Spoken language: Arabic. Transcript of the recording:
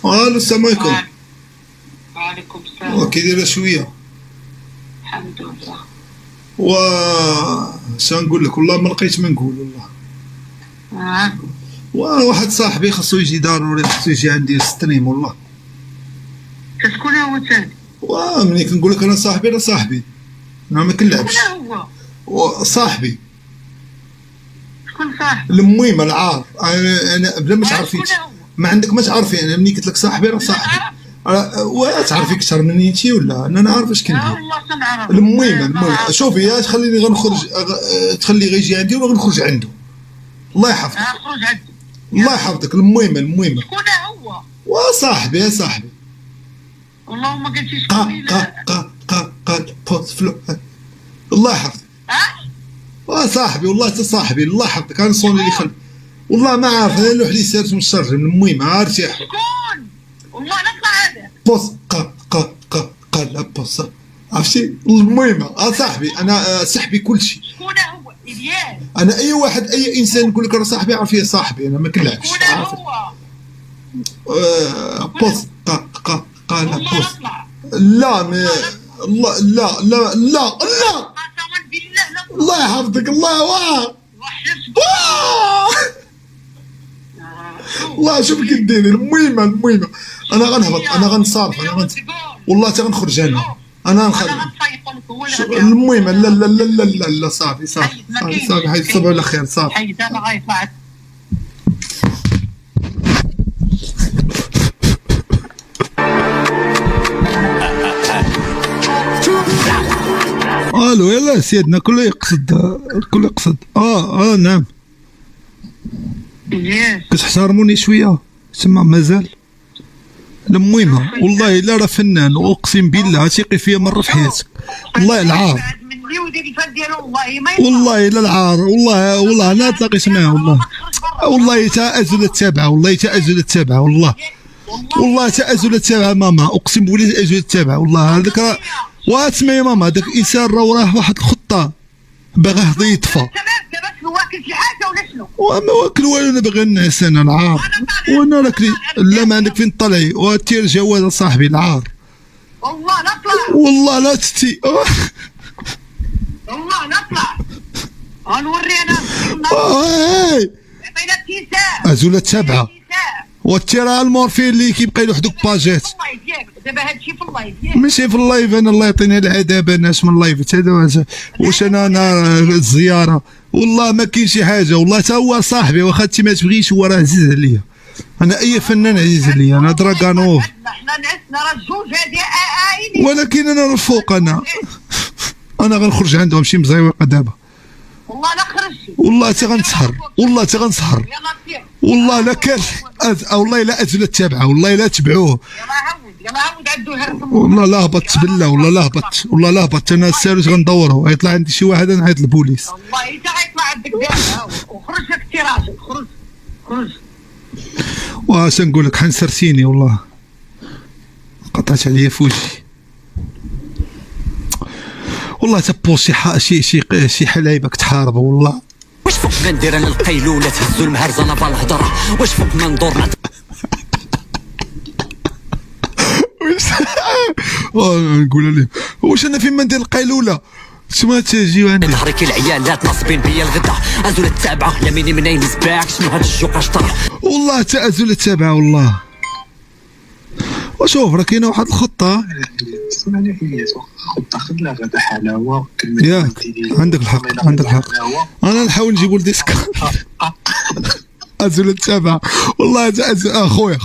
الو السلام عليكم. وعليكم السلام. كي دايره شويه؟ الحمد لله. شنقول لك، والله ما لقيت ما نقول والله. واحد صاحبي خاصو يجي ضروري، خاصو يجي عندي ستريم والله. شكون هو ثاني؟ ملي كنقول لك انا صاحبي راه صاحبي، انا ما كنلعبش. شكون هو؟ صاحبي. شكون صاحبي؟ المهم العار، انا بلا ما تعرفيش، شكون هو؟ ما عندك ما تعرفي. انا ملي قلت لك صاحبي راه صاحبي. تعرفي اكثر مني انت ولا انا نعرف اش كندير؟ والله تنعرف. المهم شوفي، يا تخليني غنخرج، تخلي غيجي عندي ولا غنخرج عنده. الله يحفظك. خرج عندي. الله يحفظك. المهم شكون هو؟ صاحبي يا صاحبي. والله ما قلتيش شكون. بوست فلو. الله يحفظك. صاحبي والله انت صاحبي، الله يحفظك. انا صوني اللي خلف والله ما عارف، انا لوح لي سيرت مشرجم. المهم عارف يا شكون؟ والله نطلع هذا. بوست لا بوست، عرفتي. المهم صاحبي، انا صاحبي كل شيء. شكون هو؟ إلياس. انا اي واحد، اي انسان يقول لك راه صاحبي عارف يا صاحبي، انا ما كنلعبش. شكون هو؟ بوست لا بوست. نطلع. لا قسما بالله نطلع. الله يحفظك. الله الله شوف كديري. المهم انا غنهبط، انا غنصارف، والله حتى غنخرج انا نخلي. المهم لا صافي حيد صباح على خير. صافي حيد انا غيطلع. الو يلا سيدنا. كله يقصد نعم. كتحترموني شويه تما مازال. المهم والله الا راه فنان، واقسم بالله ثقي فيا مره في حياتك. والله العار، والله الا العار، والله انا تلاقيت معاه والله تأزل التابعه، والله تأزل التابعه، والله تأزل التابعه ماما، اقسم بالله تأزل التابعه والله. هذاك راه واسمع يا ماما، هذاك الانسان راه واحد الخطه باغي يطفى. واكل شي حاجه ولا شنو؟ وما واكل والو، انا باغي نعس انا العار. وانا راك لا ما عندك فين تطلعي، وتير جواد صاحبي العار. والله نطلع. والله لا تتي. والله نطلع. غنوري انا. عطينا ابتسام. ازوله تابعه. والتيرا المورفين اللي كيبقى له حدوك باجات. دابا هادشي في اللايف ماشي في اللايف. انا الله يعطيني العذاب، انا اش من اللايف هذا. واش انا الزياره والله ما كاين شي حاجه. والله حتى هو صاحبي، واخا انت ما تبغيش، هو راه عزيز عليا. انا اي فنان عزيز عليا. انا دراغانوف. حنا نعسنا راه الجوج هادي عائلي. ولكن انا الفوق. انا غنخرج عندهم، نمشي مزيوقه دابا. والله لا خرجتي. والله حتى غنسهر، والله حتى غنسهر. والله لا كان والله لا ازل التابعه، والله لا تبعوه. يلا عاود عدوها. والله لا هبطت بالله، والله لا هبطت. انا الساروس غندورو، غيطلع عندي شي واحد نعيط للبوليس. والله انت غيطلع عندك دابا. وخرج لك التراجل. خرج. واش نقول لك، حنسرتيني والله، قطعت عليا فوجي والله. تبو شي حلايبك تحاربوا والله. واش فوق ما ندير انا القيلوله تهزو المهرزانه بالهضره؟ واش فوق ما ندور نقول لهم واش انا فين ما ندير القيلوله تما تجيو عندي ظهرك العيالات ناصبين بيا الغدا. ازول التابعه لميني منين سباك شنو هاد الجوقاش طرح. والله تأزل التابعه والله. وشوف راه كاينه واحد الخطه. خطه خذ غدا حلاوه. ياك عندك الحق. انا نحاول نجيبو لديسك. ازول التابعه والله. خويا